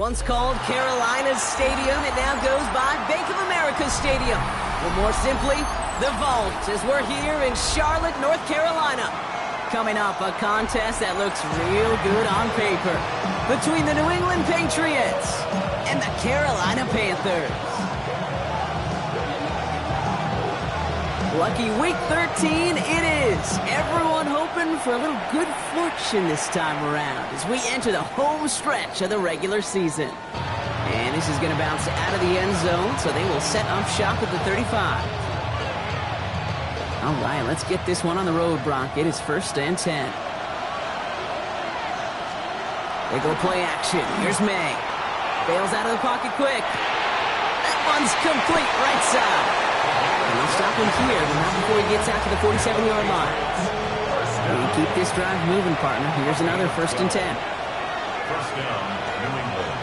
Once called Carolina's Stadium, it now goes by Bank of America Stadium. Or more simply, the Vault, as we're here in Charlotte, North Carolina. Coming up, a contest that looks real good on paper between the New England Patriots and the Carolina Panthers. Lucky week 13 it is. Everyone hoping for a little good fortune this time around as we enter the home stretch of the regular season. And this is going to bounce out of the end zone, so they will set up shop at the 35. All right, let's get this one on the road, Brock. It is 1st and 10. They go play action. Here's May. Bails out of the pocket quick. That one's complete right side. And they'll stop him here, but not before he gets out to the 47-yard line. We keep this drive moving, partner. Here's another 1st and 10. First down, New England.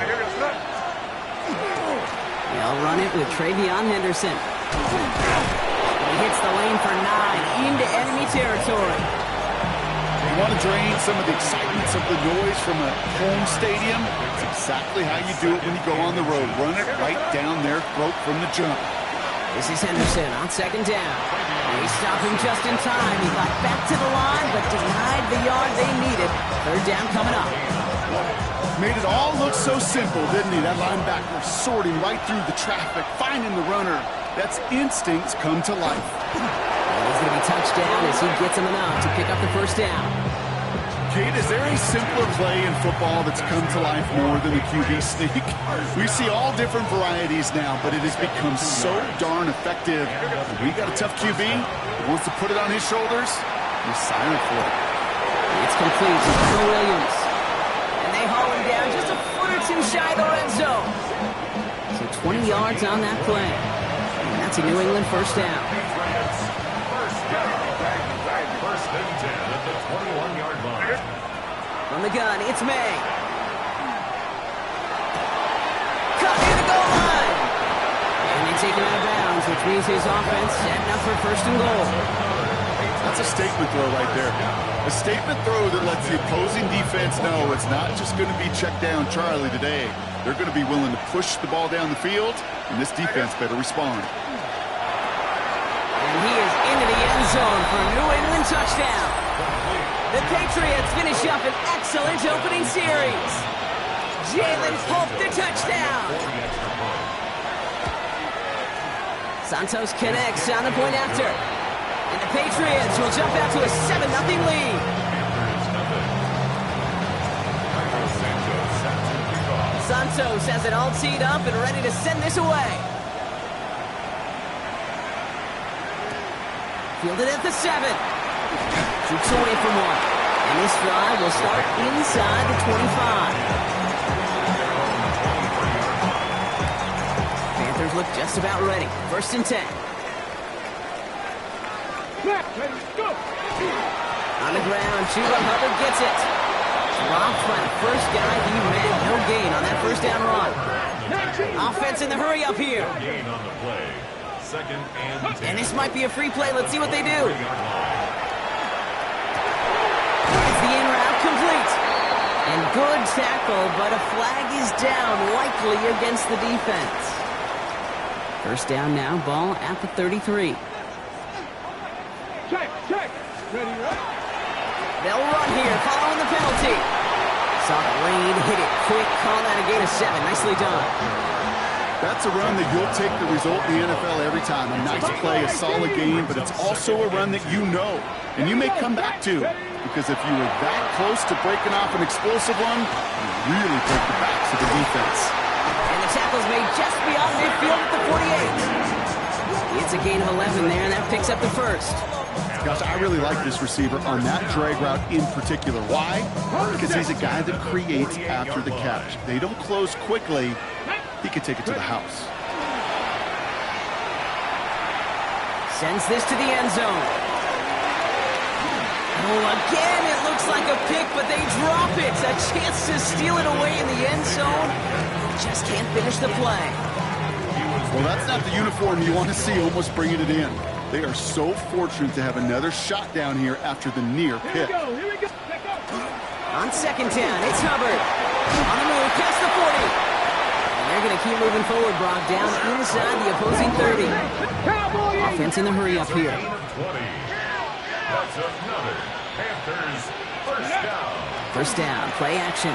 They'll run it with Travion Henderson. He hits the lane for 9 into enemy territory. You want to drain some of the excitement, some of the noise from a home stadium? It's exactly how you do it when you go on the road. Run it right down their throat from the jump. This is Henderson on 2nd down. They stop him just in time. He got back to the line, but denied the yard they needed. 3rd down coming up. Made it all look so simple, didn't he? That linebacker sorting right through the traffic, finding the runner. That's instincts come to life. And he's going to be touchdown as he gets him enough to pick up the 1st down. Kate, is there a simpler play in football that's come to life more than the QB sneak? We see all different varieties now, but it has become so darn effective. We got a tough QB who wants to put it on his shoulders. He's silent for it. It's complete to Trevor Williams. And they haul him down just a foot or two shy of the red zone. So 20 yards on that play. And that's a New England 1st down. First and 10 at the 21-yard line. From the gun, it's May. Cut near the goal line. And they take him out of bounds, which means his offense setting up for 1st and goal. That's a statement throw right there. A statement throw that lets the opposing defense know it's not just going to be check down Charlie today. They're going to be willing to push the ball down the field, and this defense better respond. And he is into the end zone for a New England touchdown. The Patriots finish up an excellent opening series. Jalen Pope the touchdown. Santos connects on the point after. And the Patriots will jump out to a 7-0 lead. Santos has it all teed up and ready to send this away. Fielded at the 7. Shoots away from one. And this drive will start inside the 25. Panthers look just about ready. 1st and 10. On the ground, Chuba Hubbard gets it. Dropped by the first guy he met. No gain on that 1st down run. Offense in the hurry up here. Gain on the play. 2nd and 10. And this might be a free play. Let's see what they do. Is the in route complete? And good tackle, but a flag is down, likely against the defense. 1st down now, ball at the 33. Check. Ready, right? They'll run here, following the penalty. Saw the lane, hit it quick, call that a gain of 7. Nicely done. That's a run that you'll take the result in the NFL every time. A nice play, a solid game, but it's also a run that you know, and you may come back to, because if you were that close to breaking off an explosive one, you really break the backs of the defense. And the tackle's made just beyond midfield at the 48. It's a gain of 11 there, and that picks up the 1st. Gosh, I really like this receiver on that drag route in particular. Why? Because he's a guy that creates after the catch. They don't close quickly. He could take it to the house. Sends this to the end zone. Oh, again, it looks like a pick, but they drop it. A chance to steal it away in the end zone. Just can't finish the play. Well, that's not the uniform you want to see almost bringing it in. They are so fortunate to have another shot down here after the near pick. On 2nd down, it's Hubbard. On the move, past the 40. And they're going to keep moving forward, Brock, down inside the opposing 30. Offense in the hurry up here. 20. That's another Panthers first down. First down, play action.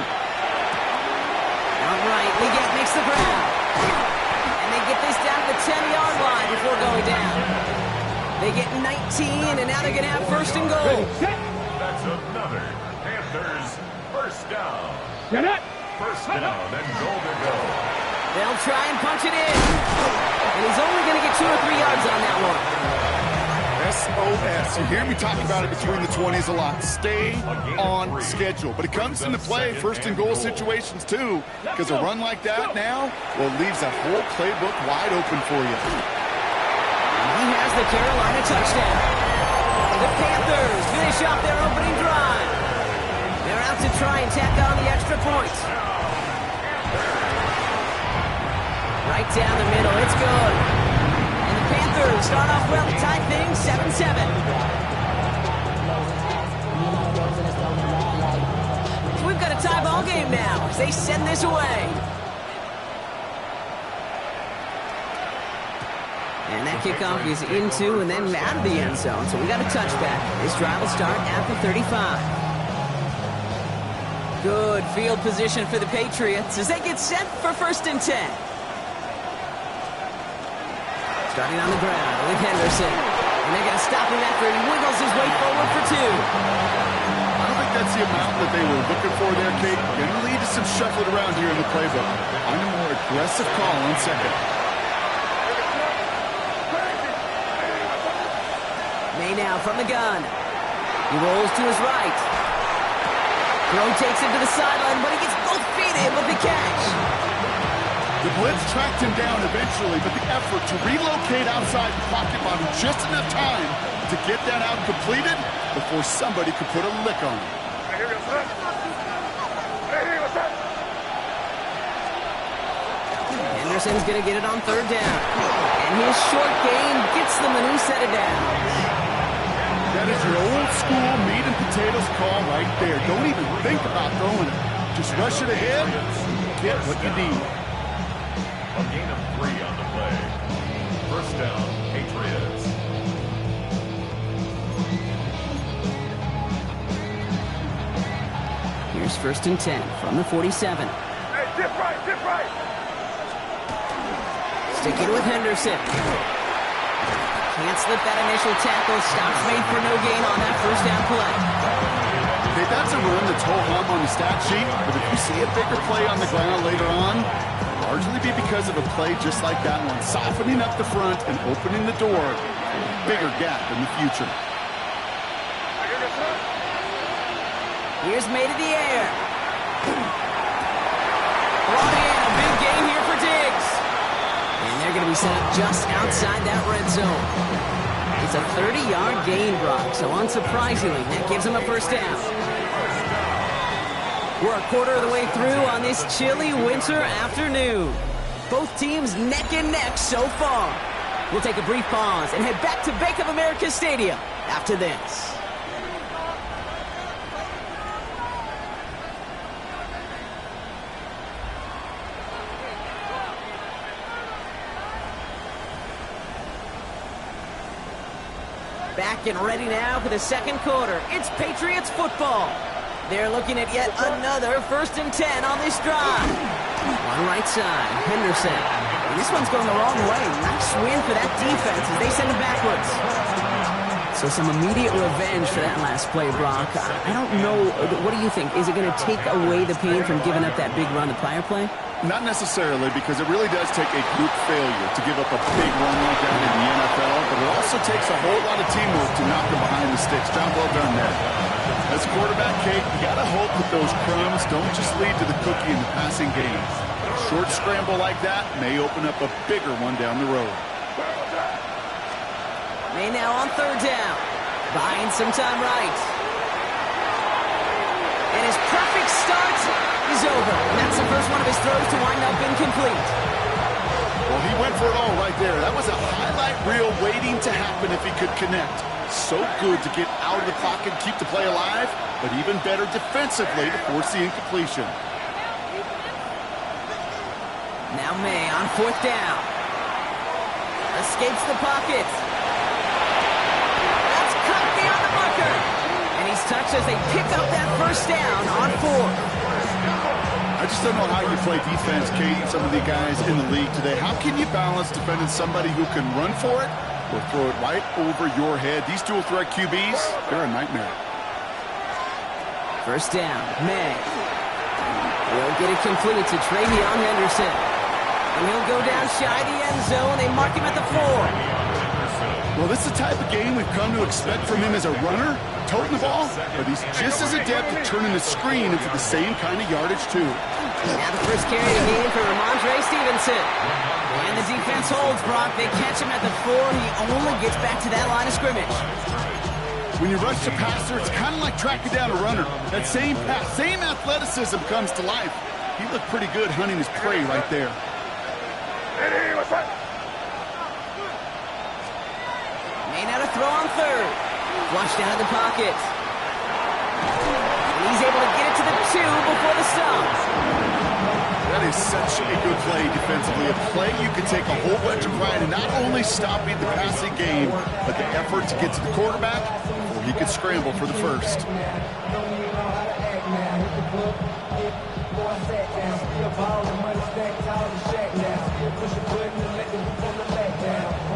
Outright, Leggett makes the grab. And they get this down to the 10-yard line before going down. They get 19, and now they're going to have first and goal. That's another Panthers first down. First down and goal to go. They'll try and punch it in. And he's only going to get 2 or 3 yards on that one. SOS. You hear me talk about it between the 20s a lot. Stay on schedule. But it comes into play first and goal situations too. Because a run like that now, well, leaves that whole playbook wide open for you. He has the Carolina touchdown. The Panthers finish off their opening drive. They're out to try and tack on the extra points. Right down the middle, it's good. And the Panthers start off well to tie things 7-7. So we've got a tie ball game now as they send this away. And that kickoff is into and then out of the end zone. So we got a touchback. This drive will start at the 35. Good field position for the Patriots as they get set for first and 10. Starting on the ground with Henderson. And they're going to stop him after he wiggles his way forward for 2. I don't think that's the amount that they were looking for there, Kate. Going to lead to some shuffling around here in the playbook. On a more aggressive call on second. May now from the gun. He rolls to his right. Throw takes him to the sideline, but he gets both feet in with the catch. The blitz tracked him down eventually, but the effort to relocate outside the pocket bought him just enough time to get that out completed before somebody could put a lick on him. Henderson's going to get it on third down. And his short game gets them a new set of downs. That is your old school meat and potatoes call right there. Don't even think about throwing it. Just rush it ahead and get what you need. A gain of 3 on the play. First down, Patriots. Here's first and 10 from the 47. Hey, dip right. Sticking with Henderson. Can't slip that initial tackle. Stops made for no gain on that first down play. Okay, that's a run that's ho-hum on the stat sheet, but if you see a bigger play on the ground later on, largely be because of a play just like that one, softening up the front and opening the door, bigger gap in the future. Here's made in the air. Brought in, a big gain here for Diggs. And they're going to be set up just outside that red zone. It's a 30-yard gain, Brock, so unsurprisingly, that gives them a first down. We're a quarter of the way through on this chilly winter afternoon. Both teams neck and neck so far. We'll take a brief pause and head back to Bank of America Stadium after this. Back and ready now for the second quarter. It's Patriots football. They're looking at yet another first and 10 on this drive. One right side, Henderson. And this one's going the wrong way. Nice win for that defense as they send it backwards. So some immediate revenge for that last play, Brock. I don't know. What do you think? Is it going to take away the pain from giving up that big run the prior play? Not necessarily, because it really does take a group failure to give up a big run like that in the NFL, but it also takes a whole lot of teamwork to knock them behind the sticks. Job well done there. As quarterback, Kate, you got to hope that those crumbs don't just lead to the cookie in the passing game. A short scramble like that may open up a bigger one down the road. May now on third down. Buying some time right. And his perfect start is over. And that's the first one of his throws to wind up incomplete. Well, he went for it all right there. That was a highlight reel waiting to happen if he could connect. So good to get out of the pocket, keep the play alive, but even better defensively to force the incompletion. Now May on 4th down. Escapes the pocket. That's cut beyond the marker. And he's touched as they pick up that 1st down on 4th. I just don't know how you play defense, Kate, and some of the guys in the league today. How can you balance defending somebody who can run for it or throw it right over your head? These dual threat QBs, they're a nightmare. 1st down, May. Will get it complete to Travion Henderson. And he'll go down shy the end zone. They mark him at the 4. Well, this is the type of game we've come to expect from him as a runner, toting the ball, but he's just as adept at turning the screen into the same kind of yardage, too. Now the first carry of the game for Ramondre Stevenson. And the defense holds, Brock. They catch him at the 4. He only gets back to that line of scrimmage. When you rush the passer, it's kind of like tracking down a runner. That same pass, same athleticism comes to life. He looked pretty good hunting his prey right there. Hey, what's that? May not a throw on 3rd. Flushed out of the pocket. And he's able to get it to the 2 before the stop. That is such a good play defensively. A play you can take a whole bunch of pride in not only stopping the passing game, but the effort to get to the quarterback before he could scramble for the 1st.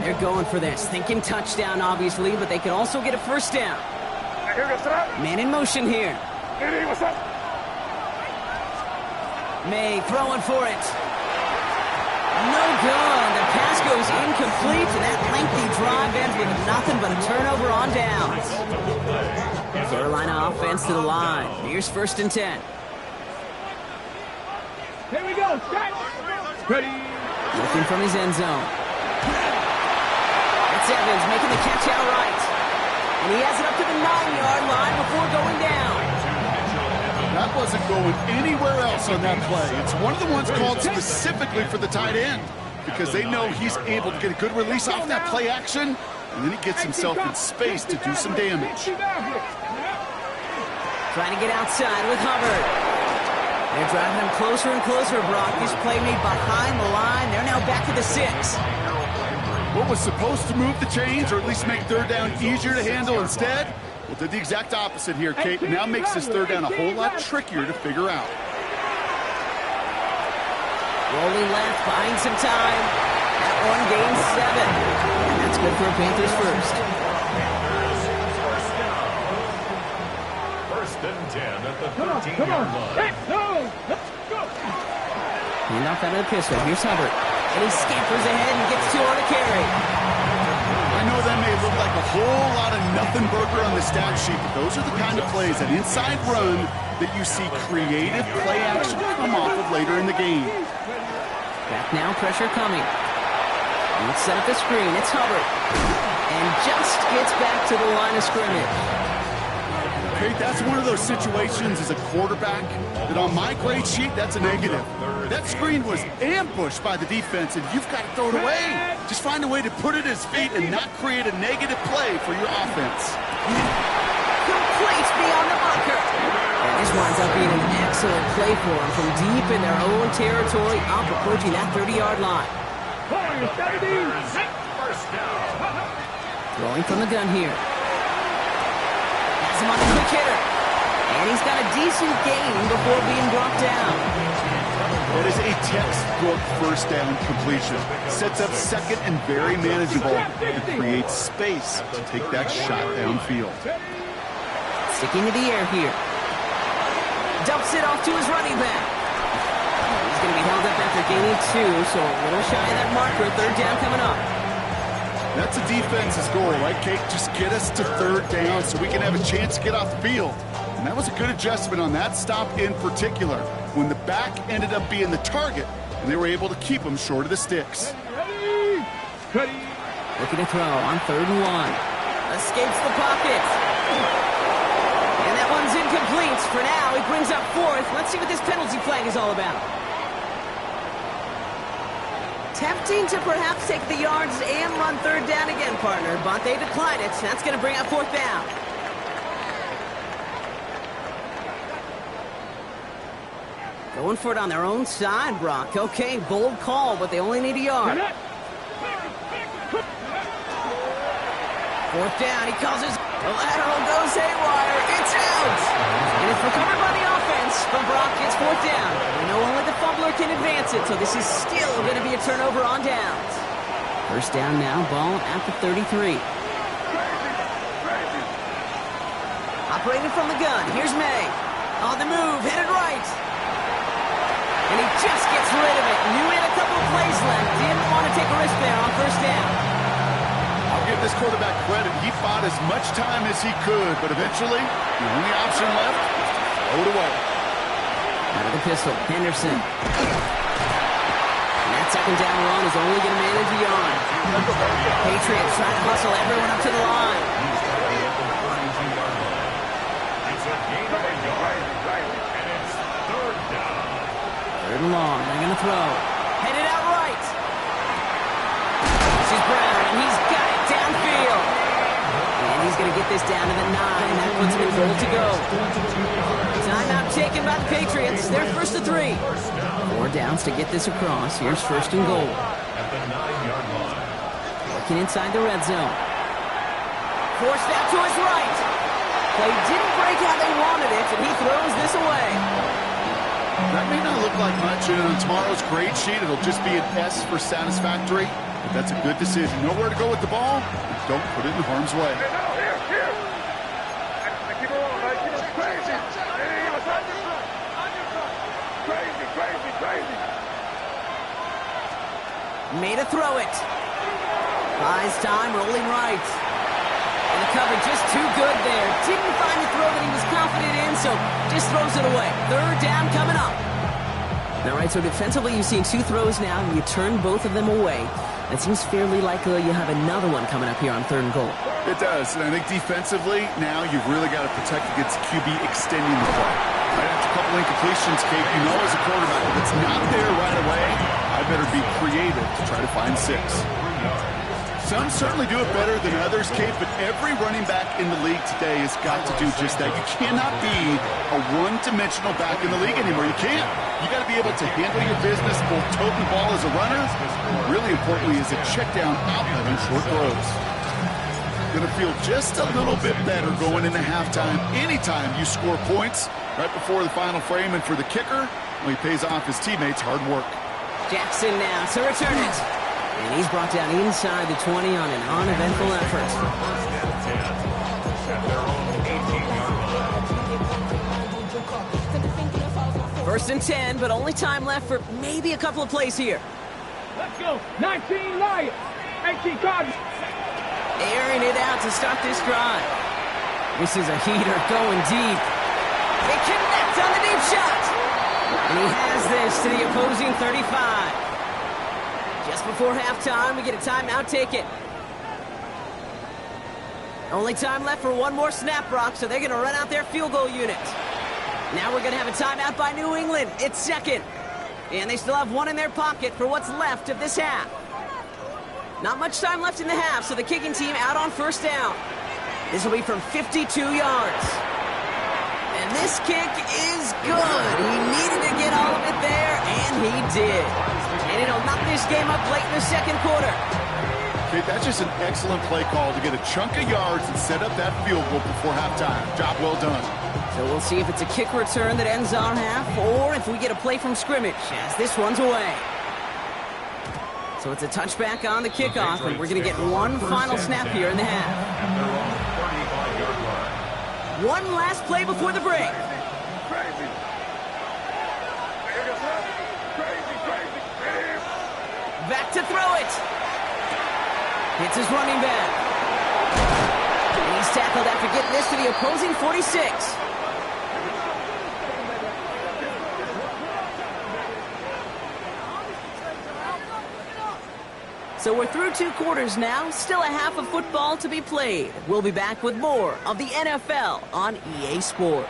They're going for this. Thinking touchdown, obviously, but they could also get a 1st down. Man in motion here. Hey, what's up? May throwing for it. No good. The pass goes incomplete, and that lengthy drive ends with nothing but a turnover on downs. Carolina offense to the line. Here's 1st and 10. Here we go. Ready. Looking from his end zone. That's Evans making the catch outright. And he has it up to the 9-yard line before going down. That wasn't going anywhere else on that play. It's one of the ones called specifically for the tight end because they know he's able to get a good release off that play action, and then he gets himself in space to do some damage. Trying to get outside with Hubbard. They're driving him closer and closer, Brock. This play made behind the line. They're now back to the 6. What was supposed to move the chains or at least make 3rd down easier to handle instead? Well, did the exact opposite here, Kate. Now makes this 3rd down a whole lot trickier to figure out. Rolling left, buying some time. That one gains 7. And that's good for a Panthers 1st. First and 10 at the 13-yard line. Let's go. Hand off out of the pistol. Here's Hubbard. And he scampers ahead and gets 2 on a carry. I know that may look like a whole lot of nothing burger on the stat sheet, but those are the kind of plays, an inside run, that you see creative play action come off of later in the game. Back now, pressure coming. Let's set up the screen. It's Hubbard. And just gets back to the line of scrimmage. Okay, that's one of those situations as a quarterback that on my grade sheet, that's a negative. That screen was ambushed by the defense, and you've got to throw it away. Just find a way to put it at his feet and not create a negative play for your offense. Complete beyond the marker. And this winds up being an excellent play for them from deep in their own territory, up approaching that 30-yard line. Throwing from the gun here. Has him on the quick hitter. And he's got a decent gain before being brought down. That is a textbook 1st down completion. Sets up 2nd and very manageable and creates space to take that shot downfield. Sticking to the air here. Dumps it off to his running back. He's going to be held up after gaining 2, so a little shy of that marker. 3rd down coming up. That's a defense's goal, right, Kate? Just get us to 3rd down so we can have a chance to get off the field. And that was a good adjustment on that stop in particular, when the back ended up being the target, and they were able to keep him short of the sticks. Ready. Looking to throw on 3rd and 1. Escapes the pocket. And that one's incomplete. For now, he brings up 4th. Let's see what this penalty flag is all about. Tempting to perhaps take the yards and run 3rd down again, partner, but they decline it. That's going to bring up 4th down. Going for it on their own side, Brock. Okay, bold call, but they only need a yard. 4th down, he calls his... The lateral goes haywire. It's out! And it's recovered by the offense, but Brock gets 4th down. We know only the fumbler can advance it, so this is still going to be a turnover on downs. 1st down now, ball at the 33. Operating from the gun, here's May. On the move, headed right. And he just gets rid of it. Knew he had a couple of plays left. Didn't want to take a risk there on 1st down. I'll give this quarterback credit. He fought as much time as he could, but eventually, the only option left was to throw it away. Out of the pistol, Henderson. And that 2nd down run is only going to manage a yard. Patriots trying to hustle everyone up to the line. It's a gain of a yard, and it's 3rd down. 3rd and long, they're going to throw. Headed out right. This is Brown, and he's got it downfield. And he's going to get this down to the 9. That puts him in goal to go. Timeout taken by the Patriots. They're 1st to 3. 4 downs to get this across. Here's 1st and goal. At the 9-yard line. Looking inside the red zone. Forced out to his right. Play didn't break how they wanted it, and he throws this away. That may not look like much, and on tomorrow's grade sheet, it'll just be an S for satisfactory. But that's a good decision. Know where to go with the ball, and don't put it in harm's way. Here. Keep it rolling, man. Keep it crazy. Crazy. Made a throw it. Buys time, rolling right. And the cover just too good there. Didn't find the throw that he was confident in, so just throws it away. 3rd down coming up. All right, so defensively you've seen 2 throws now, and you turn both of them away. It seems fairly likely you have another one coming up here on 3rd and goal. It does, and I think defensively, now you've really got to protect against QB extending the play. Right after a couple incompletions, Kate, you know as a quarterback, if it's not there right away, I better be creative to try to find 6. Some certainly do it better than others, Kate, but every running back in the league today has got to do just that. You cannot be a one-dimensional back in the league anymore. You can't. You got to be able to handle your business, both toting the ball as a runner, and really importantly as a check-down outlet on short throws. Going to feel just a little bit better going into halftime anytime you score points right before the final frame, and for the kicker, well, he pays off his teammates' hard work. Jackson now to return it. And he's brought down inside the 20 on an uneventful effort. 1st and 10, but only time left for maybe a couple of plays here. Let's go. 19 Lions. 18 Cardinals. Airing it out to start this drive. This is a heater going deep. They connect on the deep shot. And he has this to the opposing 35. Just before halftime, we get a timeout taken. Only time left for one more snap, Brock, so they're going to run out their field goal unit. Now we're going to have a timeout by New England. It's 2nd. And they still have 1 in their pocket for what's left of this half. Not much time left in the half, so the kicking team out on 1st down. This will be from 52 yards. And this kick is good. He needed to get all of it there, and he did. And it'll knock this game up late in the 2nd quarter. Okay, that's just an excellent play call to get a chunk of yards and set up that field goal before halftime. Job well done. So we'll see if it's a kick return that ends our half, or if we get a play from scrimmage as this one's away. So it's a touchback on the kickoff, and we're going to get one final snap here in the half. One last play before the break. Back to throw it. Hits his running back. And he's tackled after getting this to the opposing 46. So we're through 2 quarters now, still a half of football to be played. We'll be back with more of the NFL on EA Sports.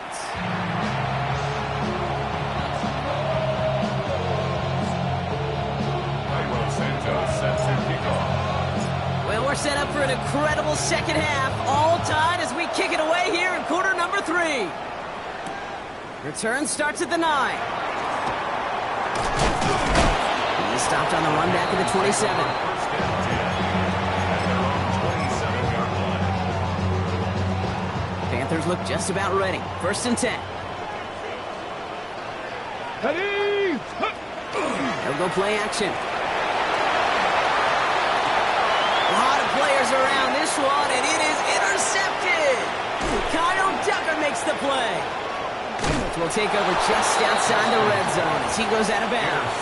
Well, we're set up for an incredible second half, all tied as we kick it away here in quarter number 3. Return starts at the 9. stopped on the run back of the 27. Panthers look just about ready. 1st and 10. They'll go play action. A lot of players around this one, and it is intercepted. Kyle Tucker makes the play. Will take over just outside the red zone as he goes out of bounds.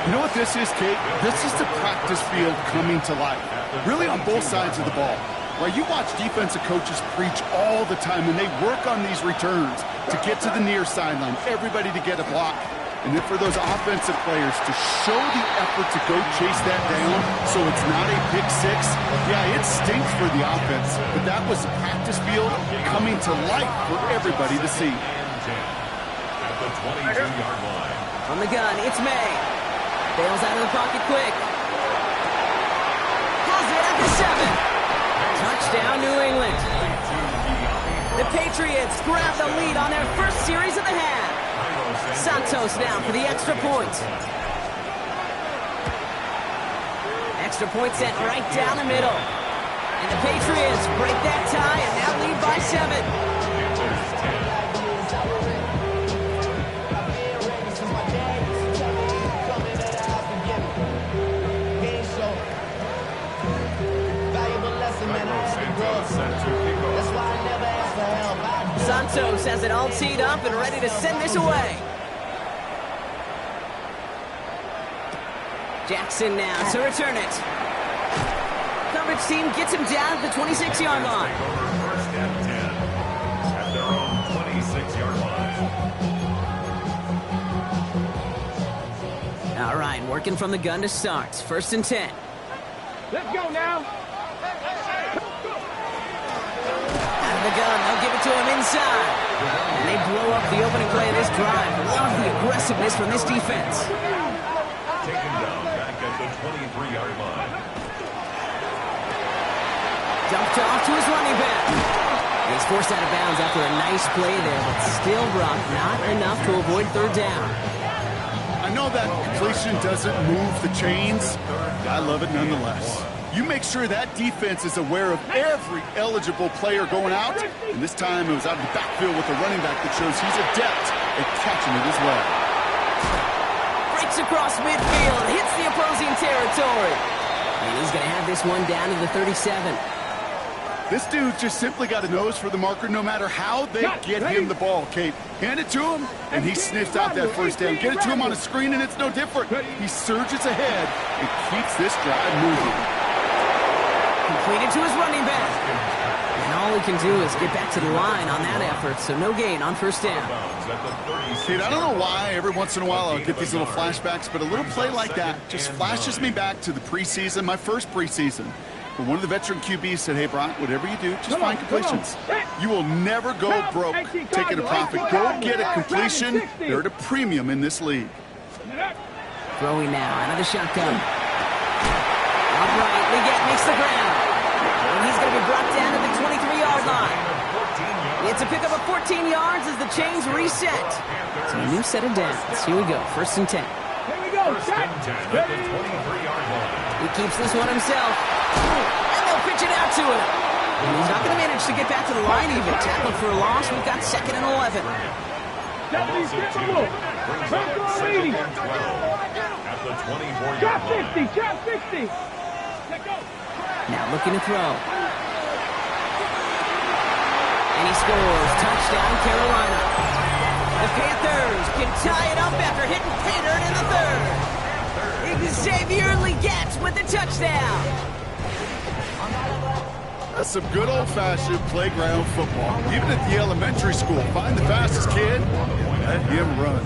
You know what this is, Kate? This is the practice field coming to life. Really on both sides of the ball. Right, you watch defensive coaches preach all the time, and they work on these returns to get to the near sideline, everybody to get a block. And then for those offensive players to show the effort to go chase that down so it's not a pick six, yeah, it stinks for the offense. But that was the practice field coming to life for everybody to see. At the 22-yard line. On the gun, it's May. Bails out of the pocket quick. Has it at the 7. Touchdown, New England. The Patriots grab the lead on their first series of the half. Santos now for the extra point. Extra point sent right down the middle. And the Patriots break that tie and now lead by 7. Santos has it all teed up and ready to send this away. Jackson now to return it. Coverage team gets him down at the 26-yard line. First and 10 at their own 26-yard line. All right, working from the gun to start. 1st and 10. Let's go now. Out of the gun, they'll give it to him inside. And they blow up the opening play of this drive. Love the aggressiveness from this defense. Taken down back at the 23-yard line. Dumped off to his running back. He's forced out of bounds after a nice play there, but still, Brock, not enough to avoid 3rd down. I know that completion doesn't move the chains. I love it nonetheless. You make sure that defense is aware of every eligible player going out. And this time it was out of the backfield with a running back that shows he's adept at catching it as well. Breaks across midfield, hits the opposing territory. And he's going to have this one down to the 37. This dude just simply got a nose for the marker no matter how they get him the ball, Kate. Hand it to him, and he sniffs out that 1st down. Get it to him on a screen, and it's no different. He surges ahead and keeps this drive moving. Completed to his running back. And all he can do is get back to the line on that effort, so no gain on 1st down. Kate, I don't know why every once in a while I'll get these little flashbacks, but a little play like that just flashes me back to the preseason, my first preseason. But one of the veteran QBs said, hey, Brock, whatever you do, just find completions. You will never go broke taking a profit. Go get a completion. They're at a premium in this league. Throwing now out of the shotgun. Upright, Leggett makes the ground. And he's going to be brought down to the 23-yard line. It's a pickup of 14 yards as the chains reset. So a new set of downs. Here we go, 1st and 10. Here we go. First and 10 at the 23-yard line. He keeps this one himself. And they'll pitch it out to him. And he's not going to manage to get back to the line even. Tackled for a loss. We've got 2nd and 11. Brings up 2nd and 12 at the 24-yard Drop line. 60, drop 60. Let's go. Now looking to throw. And he scores. Touchdown, Carolina. The Panthers can tie it up after hitting pay dirt in the 3rd. Xavier Leggett with the touchdown. That's some good old-fashioned playground football. Even at the elementary school, find the fastest kid, let him run.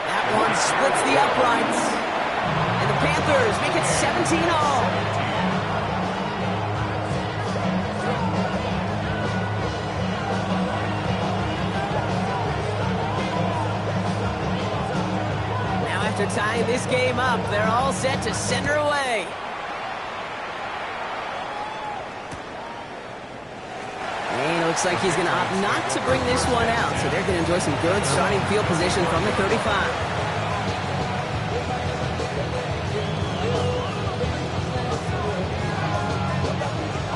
That one splits the uprights. And the Panthers make it 17-all. After tying this game up, they're all set to send her away. And Looks like he's going to opt not to bring this one out, so they're going to enjoy some good starting field position from the 35.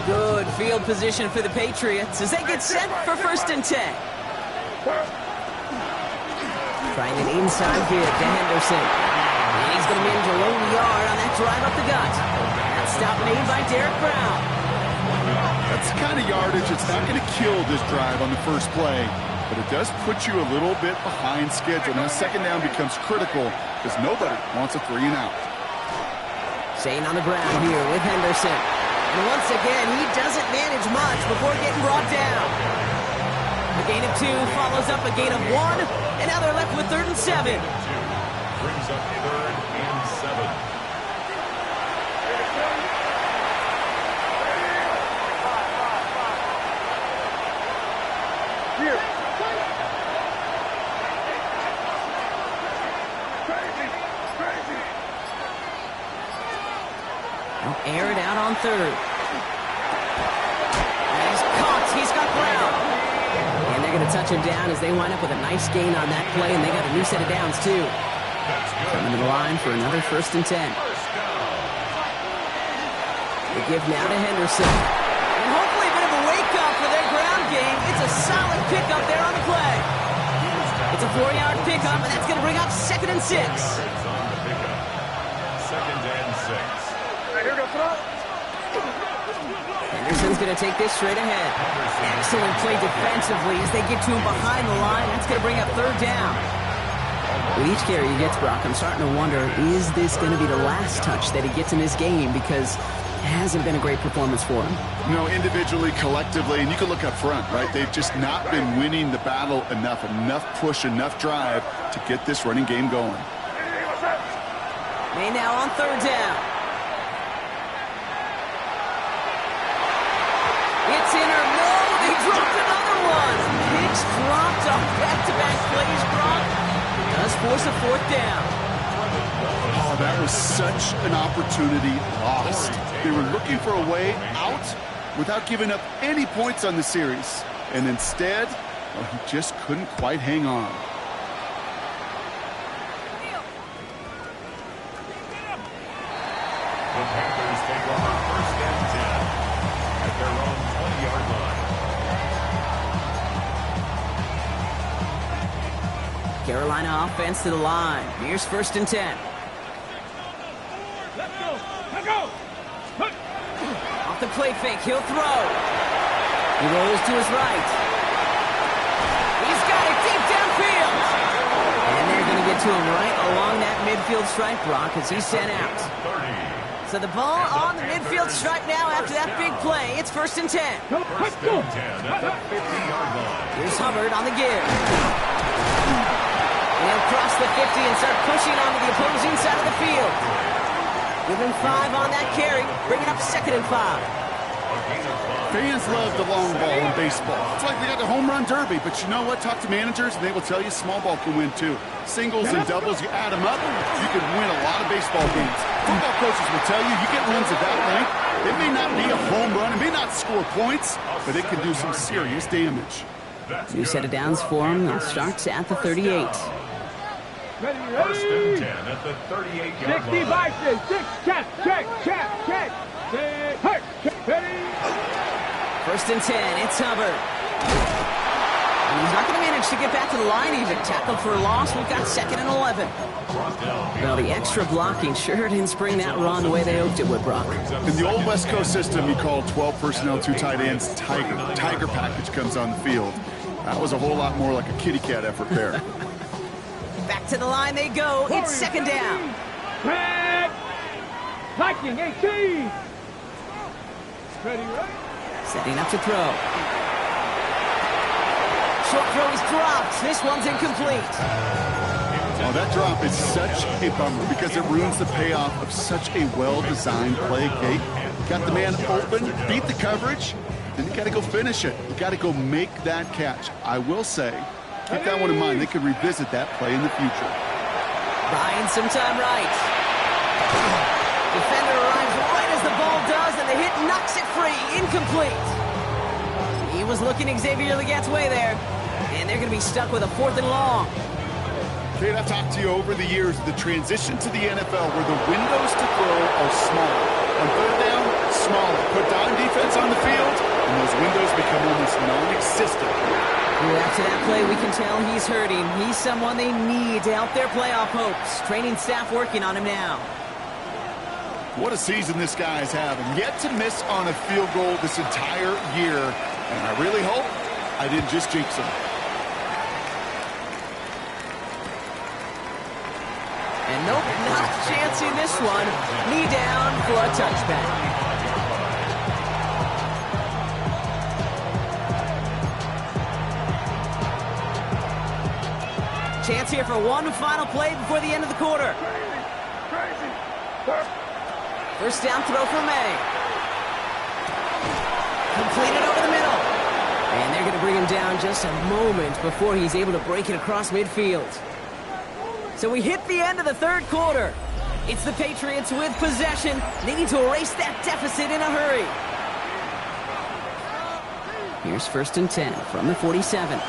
Good field position for the Patriots as they get set for 1st and 10. Trying an inside give to Henderson. And he's going to manage a lone yard on that drive up the gut. That stop made by Derek Brown. That's the kind of yardage. It's not going to kill this drive on the first play, but it does put you a little bit behind schedule. Now, 2nd down becomes critical because nobody wants a 3 and out. Shane on the ground here with Henderson. And once again, he doesn't manage much before getting brought down. A gain of 2 follows up a gain of 1, and now they're left with 3rd and 7. Brings up 3rd and 7. Here. Air it out on 3rd. He's caught. He's got Brown. And they're going to touch him down as they wind up with a nice gain on that play, and they got a new set of downs, too. Coming to the line for another 1st and 10. The give now to Henderson. And hopefully a bit of a wake-up for their ground game. It's a solid pickup there on the play. It's a 4-yard pickup, and that's going to bring up 2nd and 6. 2nd and 6. Henderson's going to take this straight ahead. Excellent play defensively as they get to him behind the line. That's going to bring up 3rd down. With each carry he gets, Brock, I'm starting to wonder, is this going to be the last touch that he gets in this game? Because it hasn't been a great performance for him. You know, individually, collectively, and you can look up front, right? They've just not been winning the battle enough push, enough drive to get this running game going. May now on 3rd down. It's in or no, they dropped another one. Picks dropped off back-to-back plays, Brock. Does force a 4th down. Oh, that was such an opportunity lost. They were looking for a way out without giving up any points on the series. And instead, well, he just couldn't quite hang on. The Panthers take over 1st and 10 at their own 20-yard line. Carolina offense to the line. Here's 1st and 10. Let's go. Let's go. Off the play fake, he'll throw. He rolls to his right. He's got it deep downfield. And they're going to get to him right along that midfield stripe, Brock, as he's sent out. So the ball on the midfield stripe now after that big play. It's 1st and 10. 1st and 10 at the 50-yard line. Here's Hubbard on the give. And he'll cross the 50 and start pushing onto the opposing side of the field. Give him 5 on that carry, bringing up 2nd and 5. Fans love the long ball in baseball. It's like they got the home run derby, but you know what? Talk to managers, and they will tell you small ball can win too. Singles and doubles, you add them up, you can win a lot of baseball games. Football coaches will tell you, you get runs of that length, it may not be a home run, it may not score points, but it can do some serious damage. New set of downs for him. Now starts at the 38. Ready, 1st and 10 at the 38-yard 60 line. by 6. Check. Ready. 1st and 10. It's Hubbard. And he's not going to manage to get back to the line even. Tackled for a loss. We've got 2nd and 11. Well, the extra blocking sure didn't spring that run the way they hoped it would, Brock. In the old West Coast system, you call 12 personnel, 2 tight ends, Tiger. Tiger package comes on the field. That was a whole lot more like a kitty cat effort there. Back to the line they go. It's 2nd down. Back. Viking 18. Ready. Setting up to throw. Short throw is dropped. This one's incomplete. Oh, that drop is such a bummer because it ruins the payoff of such a well-designed play, Kate. Got the man open, beat the coverage, then you got to go finish it. You got to go make that catch. I will say, keep that one in mind. They could revisit that play in the future. Buying some time right. Defender arrives right as the ball does, and the hit knocks it free. Incomplete. He It was looking Xavier Legette's way there. And they're going to be stuck with a 4th and long. Kate, I've talked to you over the years, the transition to the NFL where the windows to throw are small. On 3rd down, smaller. Put dime defense on the field, and those windows become almost non-existent. After that play, we can tell he's hurting. He's someone they need to help their playoff hopes. Training staff working on him now. What a season this guy is having. Yet to miss on a field goal this entire year. And I really hope I didn't just jinx him. And nope, not chancing this one. Knee down for a touchback. Chance here for one final play before the end of the quarter. First down throw for May. Completed over the middle. And they're going to bring him down just a moment before he's able to break it across midfield. So we hit the end of the 3rd quarter. It's the Patriots with possession, needing to erase that deficit in a hurry. Here's 1st and 10 from the 47.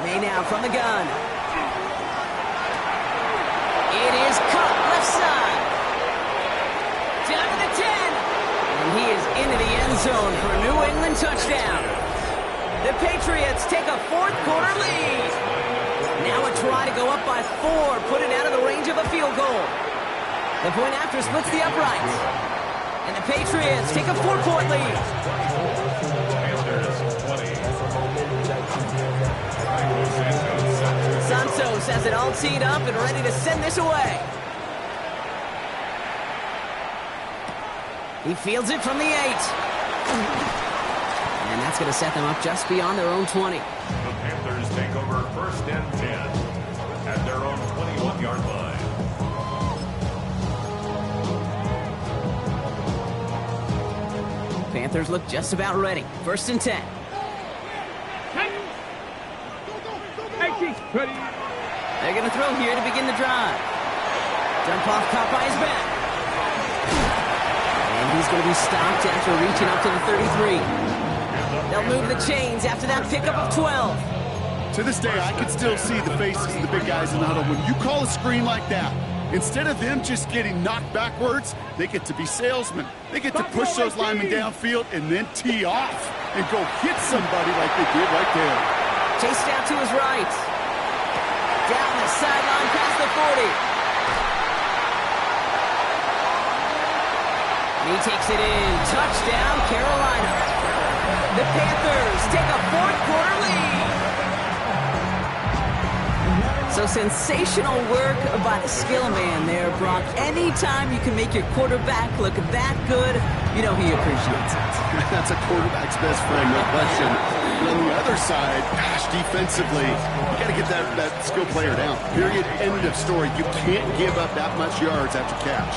May now from the gun. It is cut left side. Down to the 10. And he is into the end zone for a New England touchdown. The Patriots take a 4th quarter lead. Now a try to go up by 4, put it out of the range of a field goal. The point after splits the uprights. And the Patriots take a 4-point lead. Santos has it all teed up and ready to send this away. He fields it from the 8. And that's going to set them up just beyond their own 20. The Panthers take over 1st and 10 at their own 21-yard line. Panthers look just about ready. 1st and 10. They're going to throw here to begin the drive. Jump off caught by his back. And he's going to be stopped after reaching up to the 33. They'll move the chains after that pickup of 12. To this day, I can still see the faces of the big guys in the huddle. When you call a screen like that, instead of them just getting knocked backwards, they get to be salesmen. They get to push those linemen downfield and then tee off and go hit somebody like they did right there. Chased out to his right. Down the sideline past the 40. He takes it in. Touchdown, Carolina. The Panthers take a 4th quarter lead. So sensational work by the skill man there, Brock. Anytime you can make your quarterback look that good, you know he appreciates it. That's a quarterback's best friend, no question. But on the other side, gosh, defensively, you got to get that skill player down. Period. End of story. You can't give up that much yards after catch.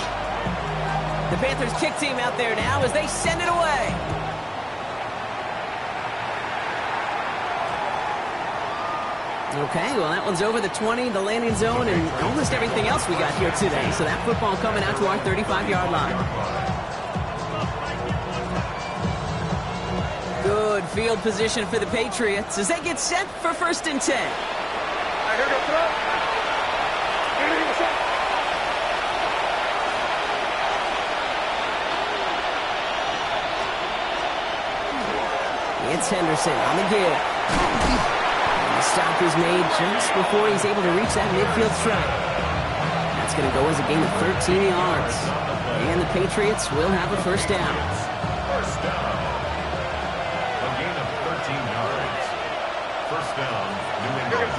The Panthers kick team out there now as they send it away. Okay, well, that one's over the 20, the landing zone, and almost everything else we got here today. So that football coming out to our 35-yard line. Good field position for the Patriots as they get set for 1st and 10. It's Henderson on the give. Stop is made just before he's able to reach that midfield strike. That's going to go as a gain of 13 yards. And the Patriots will have a 1st down. First down. A gain of 13 yards. 1st down, New England.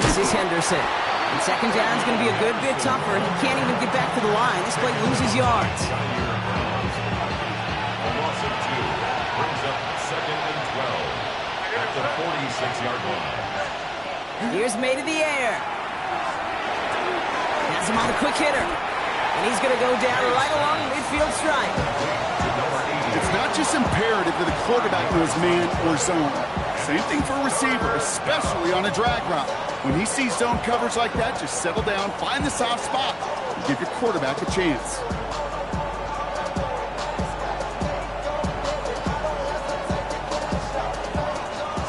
This is Henderson. And 2nd down is going to be a good bit tougher. He can't even get back to the line. This play loses yards. A loss of 2 brings up 2nd and 12 at the 46-yard line. Here's May to the air. Has him on the quick hitter. And he's going to go down right along the midfield strike. It's not just imperative that the quarterback knows man or zone. Same thing for a receiver, especially on a drag route. When he sees zone coverage like that, just settle down, find the soft spot, and give your quarterback a chance.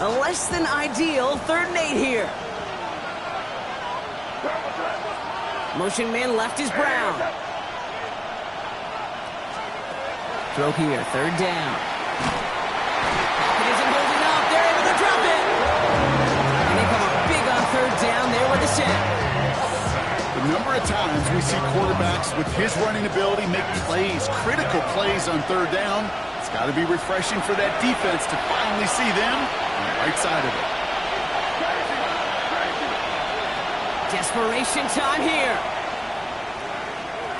A less than ideal 3rd and 8 here. Motion man left is Brown. Throw here, 3rd down. It isn't holding up. They're able to drop it. And they come up big on 3rd down there with the sack. The number of times we see quarterbacks with his running ability make plays, critical plays on 3rd down. It's got to be refreshing for that defense to finally see them on the right side of it. Desperation time here.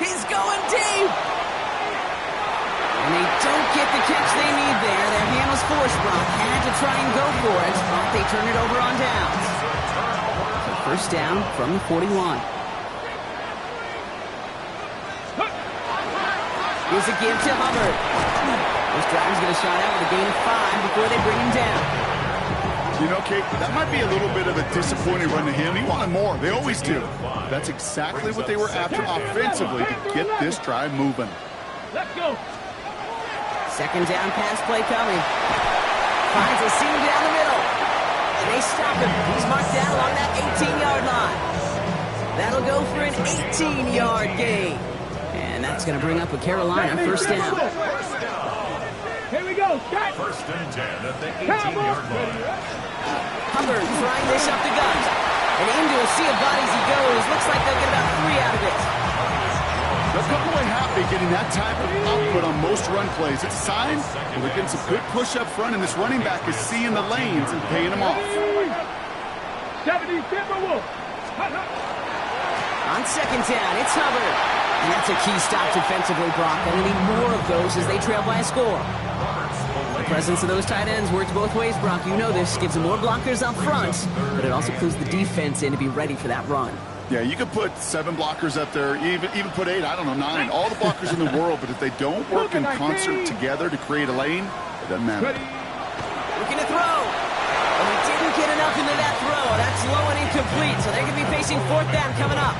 He's going deep. And they don't get the catch they need there. Their hand was forced. Brock had to try and go for it, but they turn it over on downs. So 1st down from the 41. Here's a give to Hubbard. This drive's going to shot out with a gain of 5 before they bring him down. You know, Kate, that might be a little bit of a disappointing run to him. He wanted more. They always do. That's exactly what they were after offensively to get this drive moving. Let's go. 2nd down pass play coming. Finds a seam down the middle. And they stop him. He's marked down along that 18-yard line. That'll go for an 18-yard gain. And that's going to bring up a Carolina 1st down. Here we go. Got 1st and 10 at the 18-yard line. Hubbard trying this up the gut. And into a sea of bodies he goes. Looks like they'll get about 3 out of it. They'll come away happy getting that type of output on most run plays. It's a sign that they're getting some good push up front, and this running back is seeing the lanes and paying them off. 70 Timberwolves. On 2nd down, it's Hubbard. And that's a key stop defensively, Brock. And they need more of those as they trail by a score. The presence of those tight ends works both ways, Brock. You know this. Gives them more blockers up front, but it also clues the defense in to be ready for that run. Yeah, you could put 7 blockers up there, even put 8, I don't know, 9, all the blockers in the world, but if they don't work in concert together to create a lane, it doesn't matter. Looking to throw. And he didn't get enough into that throw. That's low and incomplete, so they're going to be facing 4th down coming up.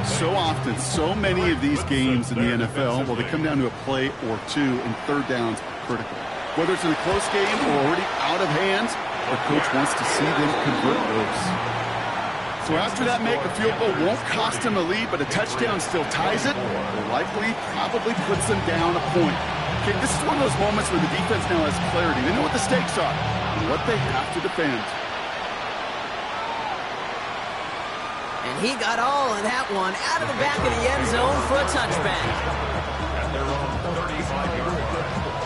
So often, so many of these games in the NFL, well, they come down to a play or 2, and 3rd down's critical. Whether it's in a close game or already out of hand, the coach wants to see them convert those. So after that make, a field goal won't cost them a lead, but a touchdown still ties it, or likely probably puts them down a point. Okay, this is one of those moments where the defense now has clarity. They know what the stakes are and what they have to defend. And he got all of that one out of the back of the end zone for a touchback.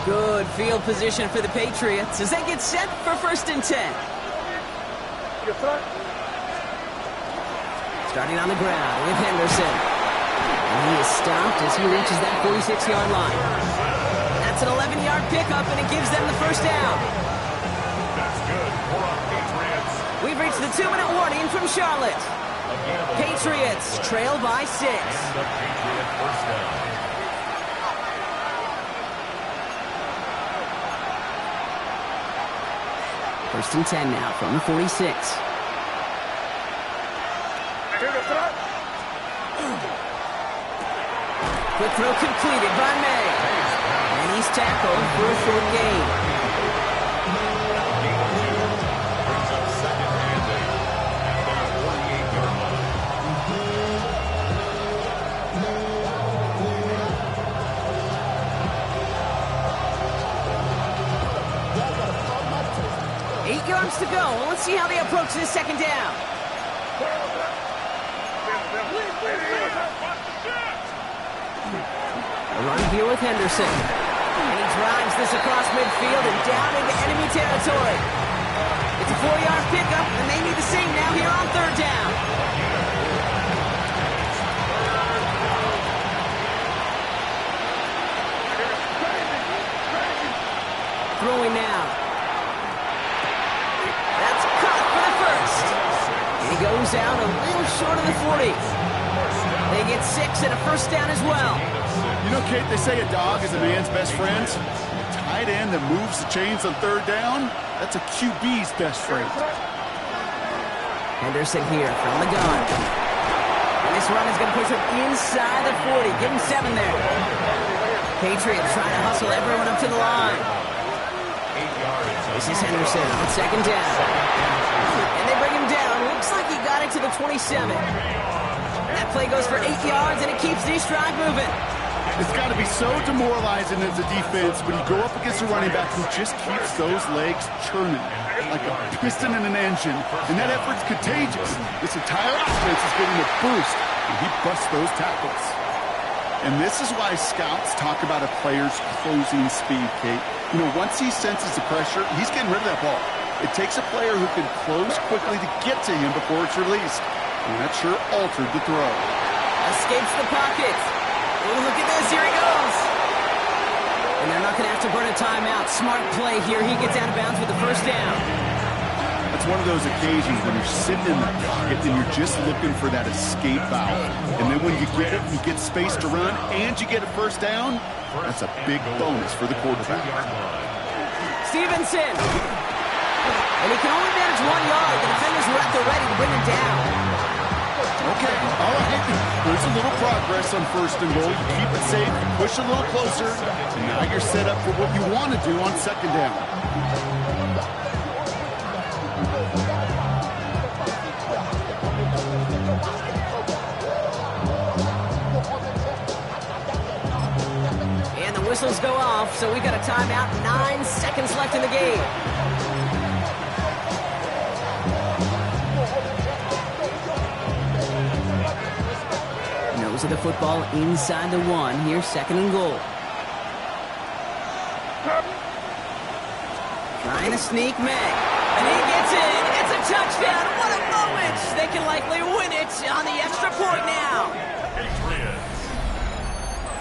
Good field position for the Patriots as they get set for 1st and 10. Starting on the ground with Henderson. And he is stopped as he reaches that 46-yard line. That's an 11-yard pickup, and it gives them the 1st down. That's good for our Patriots. We've reached the 2-minute warning from Charlotte. Patriots trail by 6. And the Patriot 1st down. First and 10 now from the 46. Quick throw completed by May. And he's tackled for a short gain. Brings up 2nd and 8 at the 48-yard line. 8 yards to go. Let's see how they approach this 2nd down. A run here with Henderson. And he drives this across midfield and down into enemy territory. It's a 4-yard pickup, and they need the same now here on 3rd down. Throwing now. That's caught for the 1st. And he goes out a little short of the 40. They get 6 and a 1st down as well. You know, Kate, they say a dog is a man's best friend. A tight end that moves the chains on 3rd down, that's a QB's best friend. Henderson here from the gun. And this run is going to push him inside the 40. Give him 7 there. Patriots trying to hustle everyone up to the line. 8 yards. This is Henderson on second down. And they bring him down. Looks like he got it to the 27. That play goes for 8 yards, and it keeps these drive moving. It's got to be so demoralizing as a defense when you go up against a running back who just keeps those legs churning like a piston in an engine, and that effort's contagious. This entire offense is getting a boost, and he busts those tackles. And this is why scouts talk about a player's closing speed, Kate. You know, once he senses the pressure, he's getting rid of that ball. It takes a player who can close quickly to get to him before it's released. And that sure altered the throw. Escapes the pocket. Oh, look at this. Here he goes. And they're not going to have to burn a timeout. Smart play here. He gets out of bounds with the first down. It's one of those occasions when you're sitting in the pocket and you're just looking for that escape valve. And then when you get it, you get space to run, and you get a first down. That's a big bonus for the quarterback. Stevenson. And he can only manage 1 yard. The defenders were at the ready to bring him down. Okay, all right. There's a little progress on first and goal. You keep it safe, push a little closer, and now you're set up for what you want to do on second down. And the whistles go off, so we got a timeout. 9 seconds left in the game. Nose of the football inside the 1. Here's second and goal. Trying to sneak May. And he gets in. It's a touchdown. What a moment. They can likely win it on the extra point now.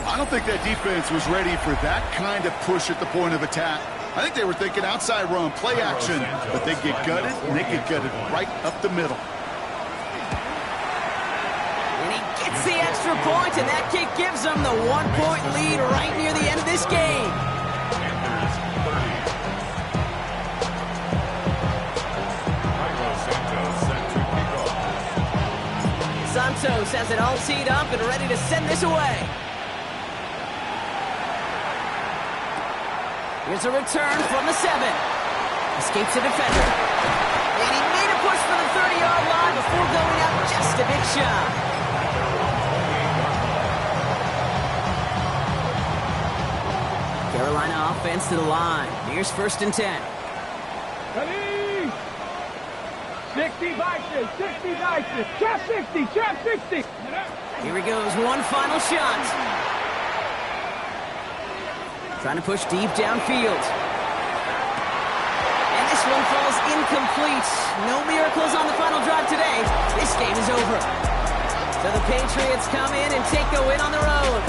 I don't think that defense was ready for that kind of push at the point of attack. I think they were thinking outside run, play action, but they get gutted, and they get gutted right up the middle. And he gets the extra point, and that kick gives them the 1-point lead right near the end of this game. Santos has it all teed up and ready to send this away. Here's a return from the 7. Escapes a defender. And he made a push for the 30-yard line before going out just a big shot. Carolina offense to the line. Here's first and 10. Ready? 60 vices, 60 vices. Trap 60, trap 60. Here he goes, one final shot. Trying to push deep downfield. And this one falls incomplete. No miracles on the final drive today. This game is over. So the Patriots come in and take the win on the road.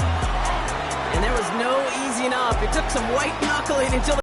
And there was no easing up. It took some white knuckling until